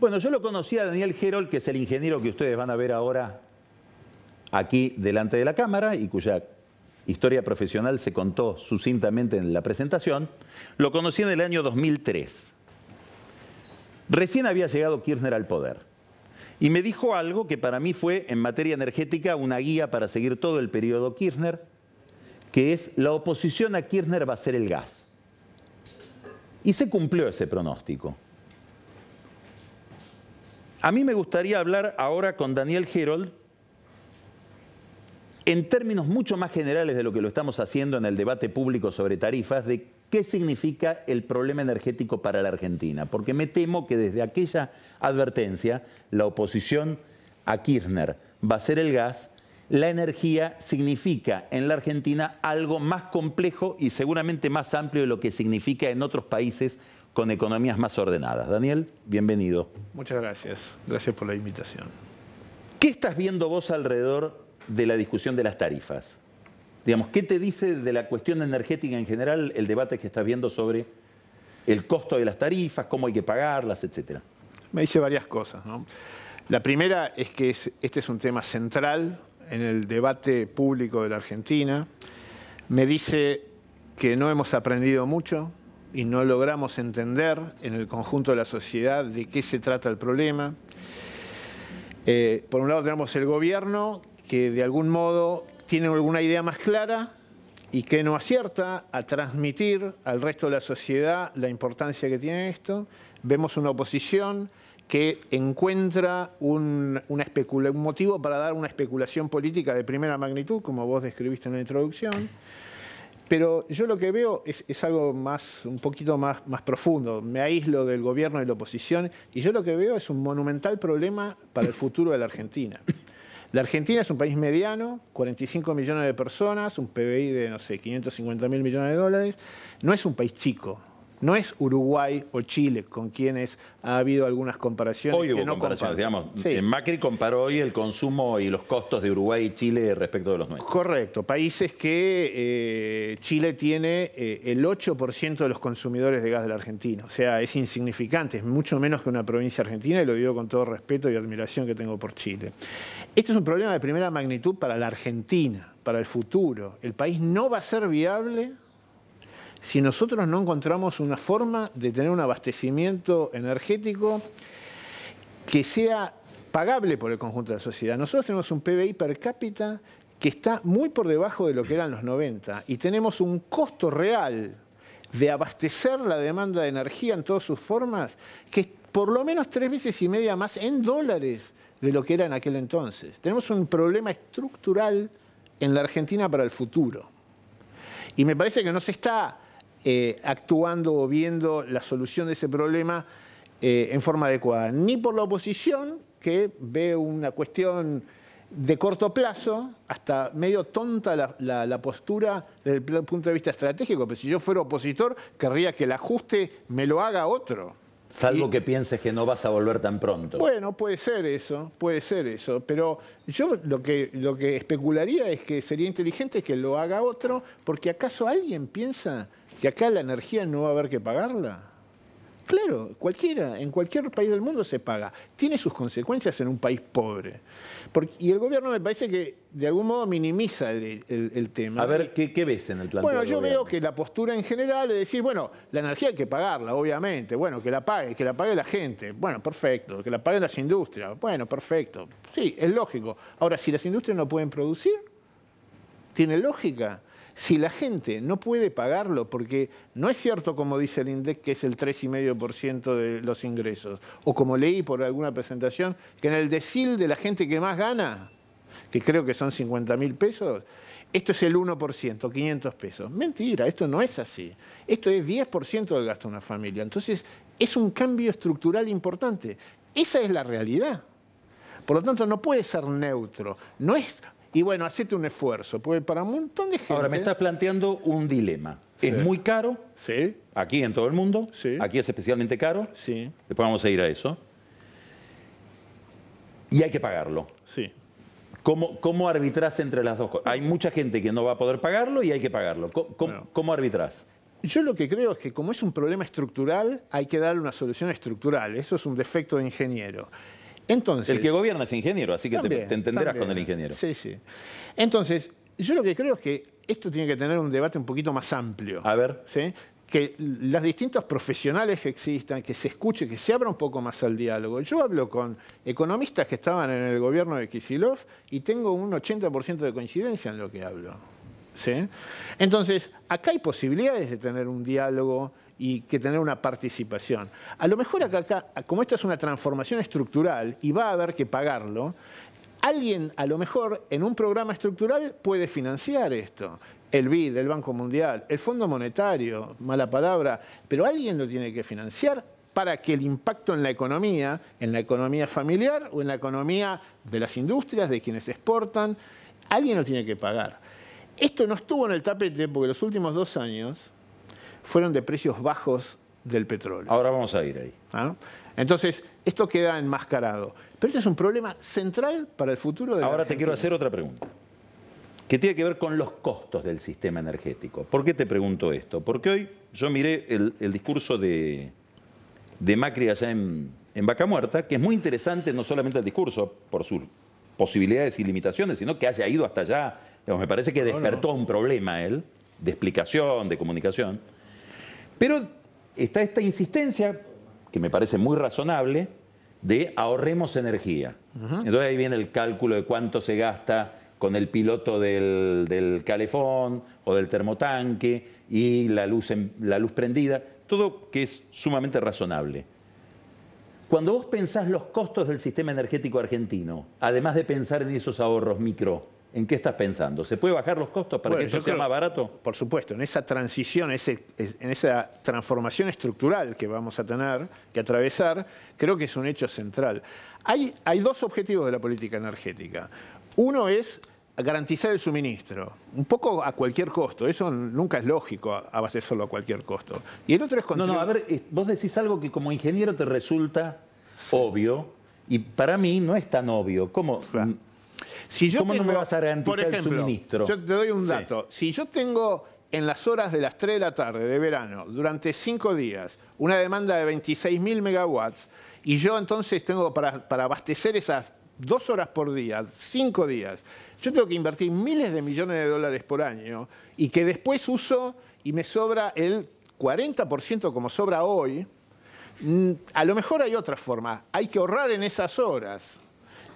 Bueno, yo lo conocí a Daniel Gerold, que es el ingeniero que ustedes van a ver ahora aquí delante de la cámara y cuya historia profesional se contó sucintamente en la presentación. Lo conocí en el año 2003. Recién había llegado Kirchner al poder. Y me dijo algo que para mí fue, en materia energética, una guía para seguir todo el periodo Kirchner, que es: la oposición a Kirchner va a ser el gas. Y se cumplió ese pronóstico. A mí me gustaría hablar ahora con Daniel Gerold en términos mucho más generales de lo que lo estamos haciendo en el debate público sobre tarifas, de qué significa el problema energético para la Argentina. Porque me temo que desde aquella advertencia, la oposición a Kirchner va a ser el gas, la energía significa en la Argentina algo más complejo y seguramente más amplio de lo que significa en otros países con economías más ordenadas. Daniel, bienvenido. Muchas gracias. Gracias por la invitación. ¿Qué estás viendo vos alrededor de la discusión de las tarifas? Digamos, ¿qué te dice de la cuestión energética en general el debate que estás viendo sobre el costo de las tarifas, cómo hay que pagarlas, etcétera? Me dice varias cosas, ¿no? La primera es que este es un tema central en el debate público de la Argentina. Me dice que no hemos aprendido mucho y no logramos entender en el conjunto de la sociedad de qué se trata el problema. Por un lado tenemos el gobierno, que de algún modo tiene alguna idea más clara y que no acierta a transmitir al resto de la sociedad la importancia que tiene esto. Vemos una oposición que encuentra un motivo para dar una especulación política de primera magnitud, como vos describiste en la introducción. Pero yo lo que veo es algo un poquito más profundo. Me aíslo del gobierno y la oposición y yo lo que veo es un monumental problema para el futuro de la Argentina. La Argentina es un país mediano, 45 millones de personas, un PBI de, no sé, 550.000 millones de dólares. No es un país chico. No es Uruguay o Chile, con quienes ha habido algunas comparaciones. Hoy hubo comparaciones, digamos. Sí. Macri comparó hoy el consumo y los costos de Uruguay y Chile respecto de los nuestros. Correcto. Países que Chile tiene el 8% de los consumidores de gas de la Argentina. O sea, es insignificante, es mucho menos que una provincia argentina, y lo digo con todo respeto y admiración que tengo por Chile. Este es un problema de primera magnitud para la Argentina, para el futuro. El país no va a ser viable si nosotros no encontramos una forma de tener un abastecimiento energético que sea pagable por el conjunto de la sociedad. Nosotros tenemos un PBI per cápita que está muy por debajo de lo que eran los 90 y tenemos un costo real de abastecer la demanda de energía en todas sus formas que es por lo menos 3,5 veces más en dólares de lo que era en aquel entonces. Tenemos un problema estructural en la Argentina para el futuro. Y me parece que no se está actuando o viendo la solución de ese problema en forma adecuada, ni por la oposición, que ve una cuestión de corto plazo, hasta medio tonta la postura desde el punto de vista estratégico. Pero si yo fuera opositor, querría que el ajuste me lo haga otro. Salvo que pienses que no vas a volver tan pronto. Bueno, puede ser eso, pero yo lo que especularía es que sería inteligente que lo haga otro, porque ¿acaso alguien piensa que acá la energía no va a haber que pagarla? Claro, en cualquier país del mundo se paga. Tiene sus consecuencias en un país pobre. Y el gobierno me parece que de algún modo minimiza el tema. A ver, ¿qué ves en el planteo? Bueno, yo veo que la postura en general es decir, bueno, la energía hay que pagarla, obviamente. Bueno, que la pague la gente. Bueno, perfecto. Que la paguen las industrias. Bueno, perfecto. Sí, es lógico. Ahora, si las industrias no pueden producir, ¿tiene lógica? Si la gente no puede pagarlo, porque no es cierto, como dice el INDEC, que es el 3,5% de los ingresos, o como leí por alguna presentación, que en el decil de la gente que más gana, que creo que son 50.000 pesos, esto es el 1%, 500 pesos. Mentira, esto no es así. Esto es 10% del gasto de una familia. Entonces, es un cambio estructural importante. Esa es la realidad. Por lo tanto, no puede ser neutro. No es... Y bueno, hacete un esfuerzo, porque para un montón de gente... Ahora, me estás planteando un dilema. Sí. Es muy caro, sí, aquí en todo el mundo, sí, aquí es especialmente caro, sí, después vamos a ir a eso, y hay que pagarlo. Sí. ¿Cómo arbitrás entre las dos cosas? Hay mucha gente que no va a poder pagarlo y hay que pagarlo. ¿Cómo arbitrás? Yo lo que creo es que como es un problema estructural, hay que darle una solución estructural. Eso es un defecto de ingeniero. Entonces, el que gobierna es ingeniero, así que también, te entenderás también. con el ingeniero. Sí, sí. Entonces, yo lo que creo es que esto tiene que tener un debate un poquito más amplio. A ver. ¿Sí? Que los distintos profesionales que existan, que se escuche, que se abra un poco más al diálogo. Yo hablo con economistas que estaban en el gobierno de Kicillof y tengo un 80% de coincidencia en lo que hablo. ¿Sí? Entonces, acá hay posibilidades de tener un diálogo y que tener una participación. A lo mejor acá, como esto es una transformación estructural y va a haber que pagarlo, alguien a lo mejor en un programa estructural puede financiar esto. El BID, el Banco Mundial, el Fondo Monetario, mala palabra, pero alguien lo tiene que financiar para que el impacto en la economía familiar o en la economía de las industrias, de quienes exportan, alguien lo tiene que pagar. Esto no estuvo en el tapete porque los últimos 2 años fueron de precios bajos del petróleo. Ahora vamos a ir ahí. ¿Ah? Entonces, esto queda enmascarado. Pero este es un problema central para el futuro de la Ahora Argentina. te quiero hacer otra pregunta, que tiene que ver con los costos del sistema energético. ¿Por qué te pregunto esto? Porque hoy yo miré el discurso de Macri allá en Vaca Muerta, que es muy interesante, no solamente el discurso, por sus posibilidades y limitaciones, sino que haya ido hasta allá. Digamos, me parece que despertó un problema él, de explicación, de comunicación. Pero está esta insistencia, que me parece muy razonable, de ahorremos energía. Entonces ahí viene el cálculo de cuánto se gasta con el piloto del calefón o del termotanque y la luz prendida, todo que es sumamente razonable. Cuando vos pensás los costos del sistema energético argentino, además de pensar en esos ahorros micro, ¿en qué estás pensando? ¿Se puede bajar los costos para que esto sea más barato? Por supuesto, en esa transición, en esa transformación estructural que vamos a tener que atravesar, creo que es un hecho central. Hay 2 objetivos de la política energética. Uno es garantizar el suministro, un poco a cualquier costo. Eso nunca es lógico, abastecerlo a cualquier costo. Y el otro es contribuir... No, a ver, vos decís algo que como ingeniero te resulta obvio, y para mí no es tan obvio. ¿Cómo? Claro. Si yo ¿Cómo tengo, no me vas a garantizar por ejemplo, el suministro? Yo te doy un dato. Si yo tengo en las horas de las 3 de la tarde de verano, durante 5 días, una demanda de 26.000 megawatts, y yo entonces tengo para abastecer esas 2 horas por día, 5 días, yo tengo que invertir miles de millones de dólares por año y que después uso y me sobra el 40% como sobra hoy. A lo mejor hay otra forma. Hay que ahorrar en esas horas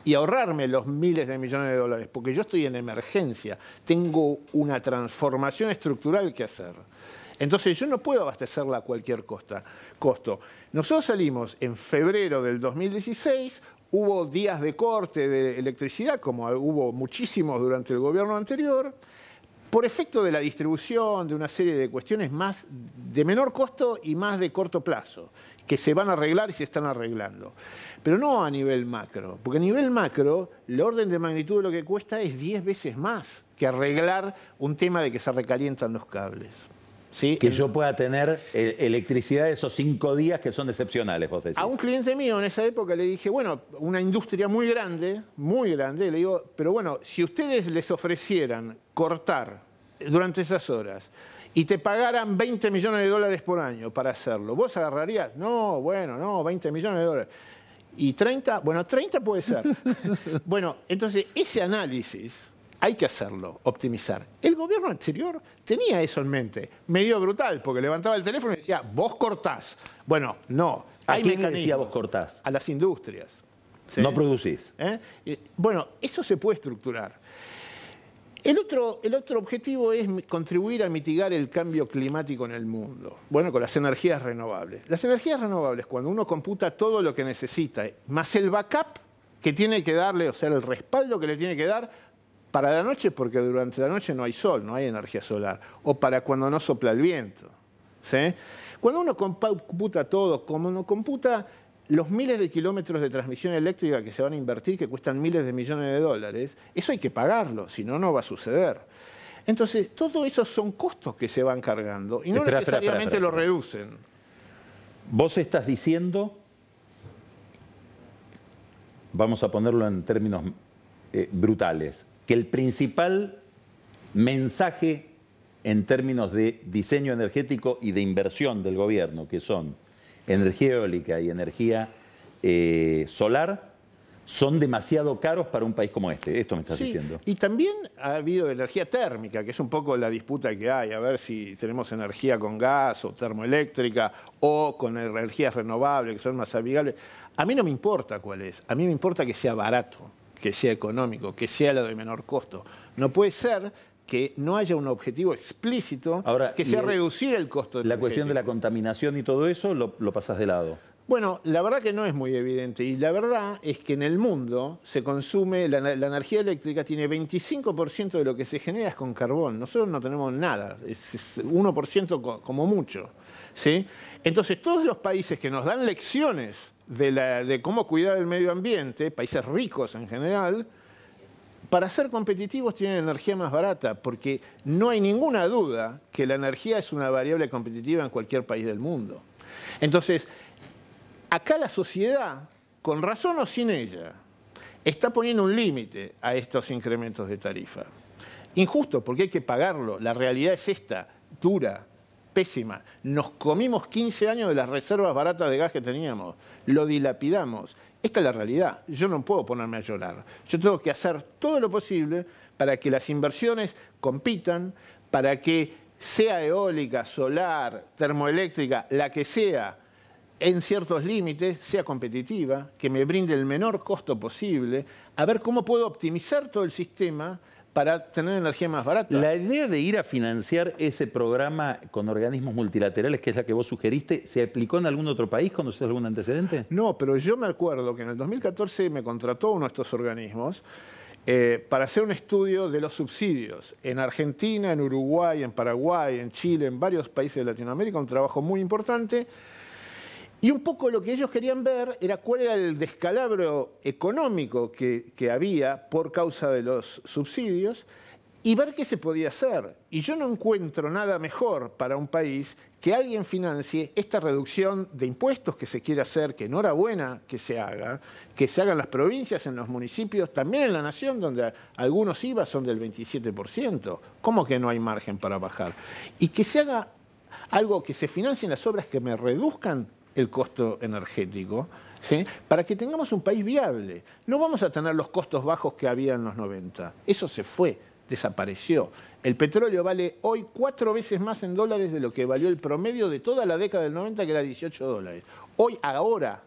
y ahorrarme los miles de millones de dólares, porque yo estoy en emergencia, tengo una transformación estructural que hacer. Entonces yo no puedo abastecerla a cualquier costo. Nosotros salimos en febrero del 2016, hubo días de corte de electricidad, como hubo muchísimos durante el gobierno anterior, por efecto de la distribución de una serie de cuestiones más de menor costo y más de corto plazo, que se van a arreglar y se están arreglando. Pero no a nivel macro, porque a nivel macro el orden de magnitud de lo que cuesta es 10 veces más que arreglar un tema de que se recalientan los cables. ¿Sí? Que yo pueda tener electricidad esos 5 días que son excepcionales, vos decís. A un cliente mío en esa época le dije, bueno, una industria muy grande, le digo, pero bueno, si ustedes les ofrecieran cortar durante esas horas y te pagaran 20 millones de dólares por año para hacerlo, ¿vos agarrarías? No, bueno, no, 20 millones de dólares. ¿Y 30? Bueno, 30 puede ser. Bueno, entonces ese análisis hay que hacerlo, optimizar. El gobierno anterior tenía eso en mente, medio brutal, porque levantaba el teléfono y decía, vos cortás. Bueno, no. ¿A quién le decía vos cortás? A las industrias. ¿Sí? No producís. Bueno, eso se puede estructurar. El otro objetivo es contribuir a mitigar el cambio climático en el mundo. Bueno, con las energías renovables. Las energías renovables, cuando uno computa todo lo que necesita, más el backup que tiene que darle, o sea, el respaldo que le tiene que dar para la noche, porque durante la noche no hay sol, no hay energía solar, o para cuando no sopla el viento. ¿Sí? Cuando uno computa todo, como uno computa los miles de kilómetros de transmisión eléctrica que se van a invertir, que cuestan miles de millones de dólares, eso hay que pagarlo, si no, no va a suceder. Entonces, todo eso son costos que se van cargando y no necesariamente lo reducen. Vos estás diciendo, vamos a ponerlo en términos brutales, que el principal mensaje en términos de diseño energético y de inversión del gobierno, que son energía eólica y energía solar, son demasiado caros para un país como este. Esto me estás diciendo. Y también ha habido energía térmica, que es un poco la disputa que hay, a ver si tenemos energía con gas o termoeléctrica o con energías renovables que son más amigables. A mí no me importa cuál es, a mí me importa que sea barato, que sea económico, que sea lo de menor costo. No puede ser que no haya un objetivo explícito ahora, que sea reducir el costo del La cuestión de la contaminación y todo eso lo pasás de lado. Bueno, la verdad que no es muy evidente y la verdad es que en el mundo se consume, la energía eléctrica tiene 25% de lo que se genera es con carbón. Nosotros no tenemos nada, es 1% como mucho, ¿sí? Entonces todos los países que nos dan lecciones de cómo cuidar el medio ambiente, países ricos en general, para ser competitivos tienen energía más barata, porque no hay ninguna duda que la energía es una variable competitiva en cualquier país del mundo. Entonces, acá la sociedad, con razón o sin ella, está poniendo un límite a estos incrementos de tarifa. Injusto, porque hay que pagarlo. La realidad es esta, dura, pésima. Nos comimos 15 años de las reservas baratas de gas que teníamos. Lo dilapidamos. Esta es la realidad. Yo no puedo ponerme a llorar. Yo tengo que hacer todo lo posible para que las inversiones compitan, para que sea eólica, solar, termoeléctrica, la que sea, en ciertos límites, sea competitiva, que me brinde el menor costo posible, a ver cómo puedo optimizar todo el sistema para tener energía más barata. La idea de ir a financiar ese programa con organismos multilaterales, que es la que vos sugeriste, ¿se aplicó en algún otro país? ¿Conoces algún antecedente? No, pero yo me acuerdo que en el 2014 me contrató uno de estos organismos para hacer un estudio de los subsidios en Argentina, en Uruguay, en Paraguay, en Chile, en varios países de Latinoamérica, un trabajo muy importante. Y un poco lo que ellos querían ver era cuál era el descalabro económico que había por causa de los subsidios y ver qué se podía hacer. Y yo no encuentro nada mejor para un país que alguien financie esta reducción de impuestos que se quiere hacer, que enhorabuena que se haga en las provincias, en los municipios, también en la nación, donde algunos IVA son del 27%. ¿Cómo que no hay margen para bajar? Y que se haga algo, que se financien las obras que me reduzcan el costo energético, ¿sí? Para que tengamos un país viable. No vamos a tener los costos bajos que había en los 90. Eso se fue, desapareció. El petróleo vale hoy 4 veces más en dólares de lo que valió el promedio de toda la década del 90, que era 18 dólares. Hoy, ahora,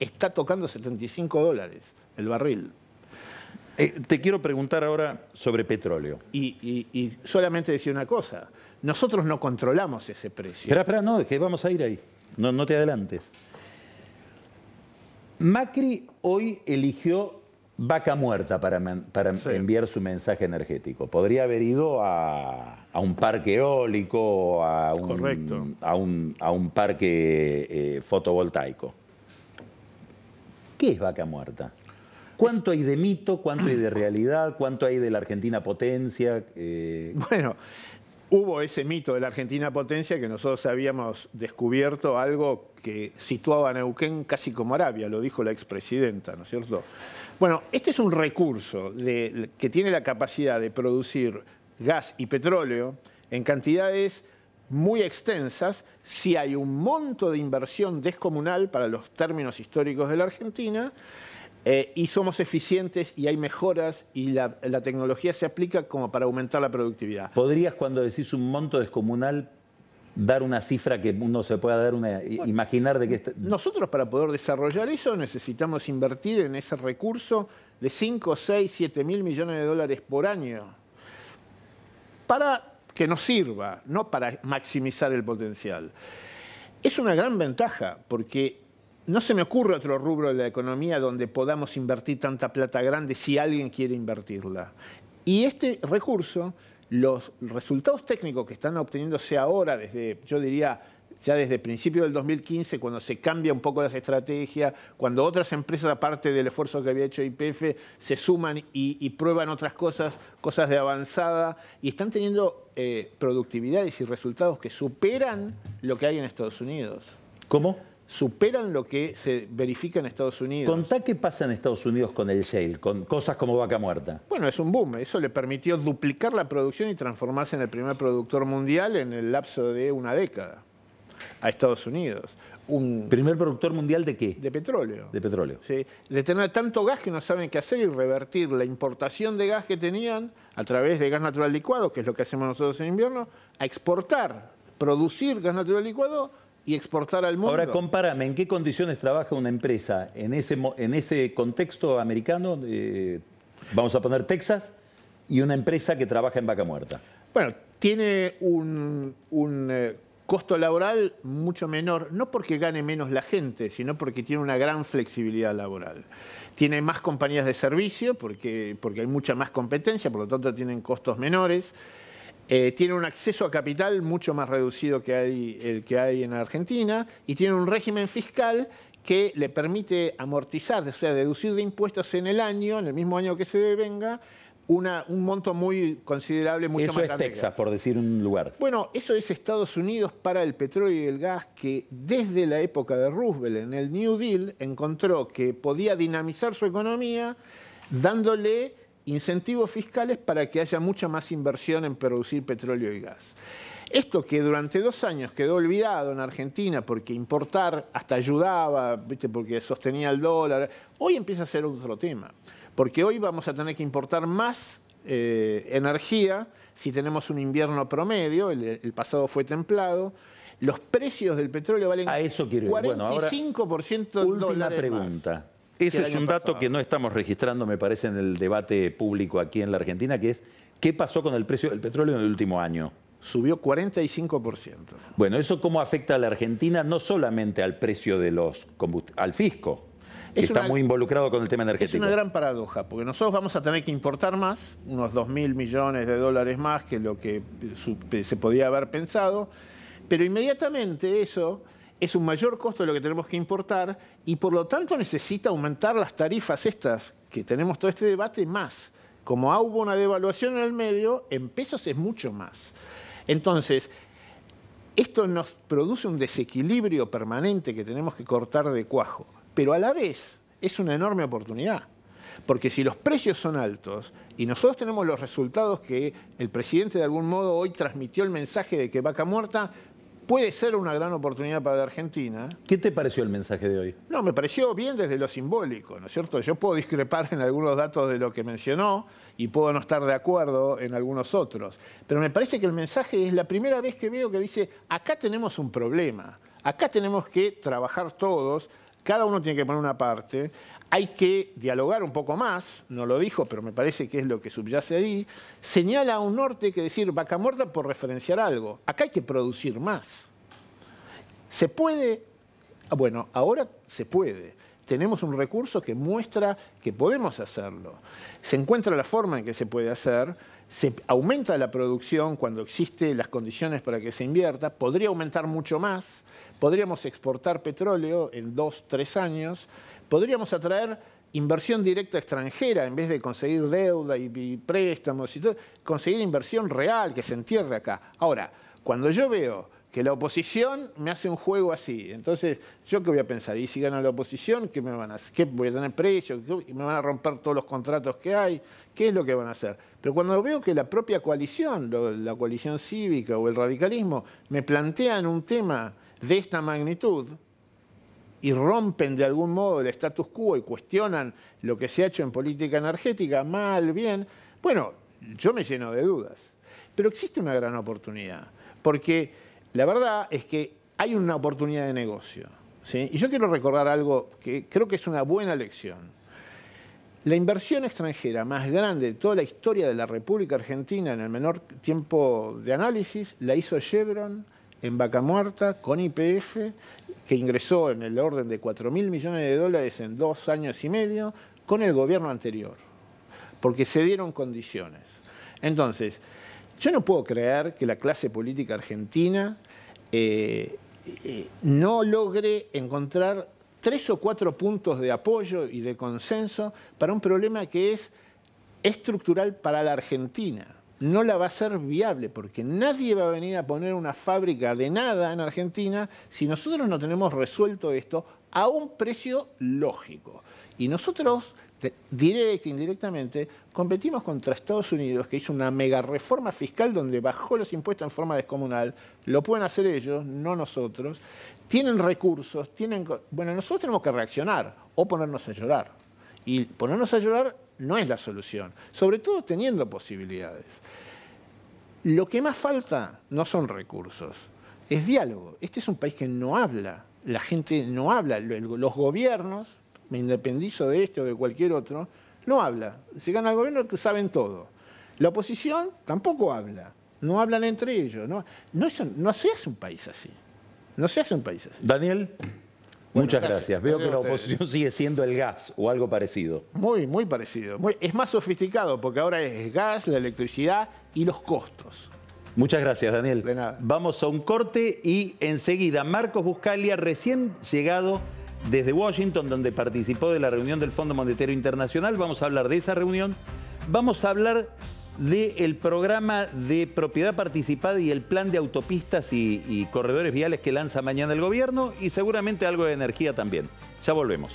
está tocando 75 dólares el barril. Te quiero preguntar ahora sobre petróleo. Y solamente decir una cosa. Nosotros no controlamos ese precio. Espera, no, es que vamos a ir ahí. No te adelantes. Macri hoy eligió vaca muerta para enviar su mensaje energético. Podría haber ido a un parque eólico, a un parque fotovoltaico. ¿Qué es vaca muerta? ¿Cuánto hay de mito? ¿Cuánto hay de realidad? ¿Cuánto hay de la Argentina potencia? Bueno, hubo ese mito de la Argentina potencia que nosotros habíamos descubierto algo que situaba a Neuquén casi como Arabia, lo dijo la expresidenta, ¿no es cierto? Bueno, este es un recurso que tiene la capacidad de producir gas y petróleo en cantidades muy extensas si hay un monto de inversión descomunal para los términos históricos de la Argentina, y somos eficientes y hay mejoras y la tecnología se aplica como para aumentar la productividad. ¿Podrías, cuando decís un monto descomunal, dar una cifra que uno se pueda dar imaginar de qué? Nosotros, para poder desarrollar eso, necesitamos invertir en ese recurso de 5, 6, 7 mil millones de dólares por año para que nos sirva, no para maximizar el potencial. Es una gran ventaja porque no se me ocurre otro rubro de la economía donde podamos invertir tanta plata grande si alguien quiere invertirla. Y este recurso, los resultados técnicos que están obteniéndose ahora, yo diría, ya desde principios del 2015, cuando se cambia un poco las estrategias, cuando otras empresas, aparte del esfuerzo que había hecho YPF, se suman y prueban otras cosas de avanzada, y están teniendo productividades y resultados que superan lo que hay en Estados Unidos. ¿Cómo? superan lo que se verifica en Estados Unidos. Contá qué pasa en Estados Unidos con el shale, con cosas como Vaca Muerta. Bueno, es un boom. Eso le permitió duplicar la producción y transformarse en el primer productor mundial en el lapso de una década a Estados Unidos. ¿Primer productor mundial de qué? De petróleo. De petróleo. ¿Sí? De tener tanto gas que no saben qué hacer y revertir la importación de gas que tenían a través de gas natural licuado, que es lo que hacemos nosotros en invierno, a exportar, producir gas natural licuado y exportar al mundo. Ahora, compárame, ¿en qué condiciones trabaja una empresa en ese contexto americano? Vamos a poner Texas, y una empresa que trabaja en Vaca Muerta. Bueno, tiene un costo laboral mucho menor, no porque gane menos la gente, sino porque tiene una gran flexibilidad laboral. Tiene más compañías de servicio, porque hay mucha más competencia, por lo tanto tienen costos menores. Tiene un acceso a capital mucho más reducido que el que hay en Argentina, y tiene un régimen fiscal que le permite amortizar, o sea, deducir de impuestos en el año, en el mismo año que se devenga, un monto muy considerable, mucho más grande. Eso es Texas, por decir un lugar. Bueno, eso es Estados Unidos para el petróleo y el gas, que desde la época de Roosevelt, en el New Deal, encontró que podía dinamizar su economía dándole incentivos fiscales para que haya mucha más inversión en producir petróleo y gas. Esto que durante 2 años quedó olvidado en Argentina porque importar hasta ayudaba, ¿viste? Porque sostenía el dólar, hoy empieza a ser otro tema. Porque hoy vamos a tener que importar más energía si tenemos un invierno promedio, el pasado fue templado. Los precios del petróleo valen a eso quiero ir. 45% bueno, última dólares pregunta. Más. Ese es un dato que no estamos registrando, me parece, en el debate público aquí en la Argentina, que es ¿qué pasó con el precio del petróleo en el último año? Subió 45%. Bueno, ¿eso cómo afecta a la Argentina? No solamente al precio de los combustibles, al fisco, que está muy involucrado con el tema energético. Es una gran paradoja, porque nosotros vamos a tener que importar más, unos 2.000 millones de dólares más que lo que se podía haber pensado, pero inmediatamente eso es un mayor costo de lo que tenemos que importar y por lo tanto necesita aumentar las tarifas estas que tenemos todo este debate más. Como hubo una devaluación en el medio, en pesos es mucho más. Entonces, esto nos produce un desequilibrio permanente que tenemos que cortar de cuajo, pero a la vez es una enorme oportunidad. Porque si los precios son altos y nosotros tenemos los resultados que el presidente de algún modo hoy transmitió el mensaje de que Vaca Muerta puede ser una gran oportunidad para la Argentina. ¿Qué te pareció el mensaje de hoy? No, me pareció bien desde lo simbólico, ¿no es cierto? Yo puedo discrepar en algunos datos de lo que mencionó y puedo no estar de acuerdo en algunos otros. Pero me parece que el mensaje es la primera vez que veo que dice, acá tenemos un problema, acá tenemos que trabajar todos, cada uno tiene que poner una parte, hay que dialogar un poco más, no lo dijo, pero me parece que es lo que subyace ahí, señala un norte que decir Vaca Muerta por referenciar algo. Acá hay que producir más. ¿Se puede? Bueno, ahora se puede. Tenemos un recurso que muestra que podemos hacerlo. Se encuentra la forma en que se puede hacer, se aumenta la producción cuando existen las condiciones para que se invierta, podría aumentar mucho más, podríamos exportar petróleo en 2, 3 años, podríamos atraer inversión directa extranjera en vez de conseguir deuda y préstamos y todo, conseguir inversión real que se entierre acá. Ahora, cuando yo veo que la oposición me hace un juego así, entonces, ¿yo qué voy a pensar? ¿Y si gana la oposición, qué me van a hacer? ¿Qué voy a tener precio? ¿Me van a romper todos los contratos que hay? ¿Qué es lo que van a hacer? Pero cuando veo que la propia coalición, la coalición cívica o el radicalismo, me plantean un tema de esta magnitud y rompen de algún modo el status quo y cuestionan lo que se ha hecho en política energética, mal, bien, bueno, yo me lleno de dudas. Pero existe una gran oportunidad, porque la verdad es que hay una oportunidad de negocio, ¿sí? Y yo quiero recordar algo que creo que es una buena lección. La inversión extranjera más grande de toda la historia de la República Argentina en el menor tiempo de análisis la hizo Chevron en Vaca Muerta con YPF, que ingresó en el orden de 4.000 millones de dólares en 2 años y medio con el gobierno anterior, porque se dieron condiciones. Entonces, yo no puedo creer que la clase política argentina no logre encontrar 3 o 4 puntos de apoyo y de consenso para un problema que es estructural para la Argentina. no la va a hacer viable, porque nadie va a venir a poner una fábrica de nada en Argentina si nosotros no tenemos resuelto esto a un precio lógico. Y nosotros, directa e indirectamente, competimos contra Estados Unidos, que hizo una mega reforma fiscal donde bajó los impuestos en forma descomunal. Lo pueden hacer ellos, no nosotros. Tienen recursos, bueno, nosotros tenemos que reaccionar o ponernos a llorar. Y ponernos a llorar no es la solución, sobre todo teniendo posibilidades. Lo que más falta no son recursos, es diálogo. Este es un país que no habla, la gente no habla, los gobiernos, me independizo de este o de cualquier otro, no habla. Se gana el gobierno que saben todo. La oposición tampoco habla, no hablan entre ellos. No se hace un país así, no se hace un país así. Daniel. Muchas gracias. Veo que la ustedes. oposición sigue siendo el gas o algo parecido. Muy, muy parecido. Es más sofisticado porque ahora es gas, la electricidad y los costos. Muchas gracias, Daniel. De nada. Vamos a un corte y enseguida Marcos Buscaglia, recién llegado desde Washington, donde participó de la reunión del Fondo Monetario Internacional. Vamos a hablar de esa reunión. Vamos a hablar del programa de propiedad participada y el plan de autopistas y corredores viales que lanza mañana el gobierno y seguramente algo de energía también. Ya volvemos.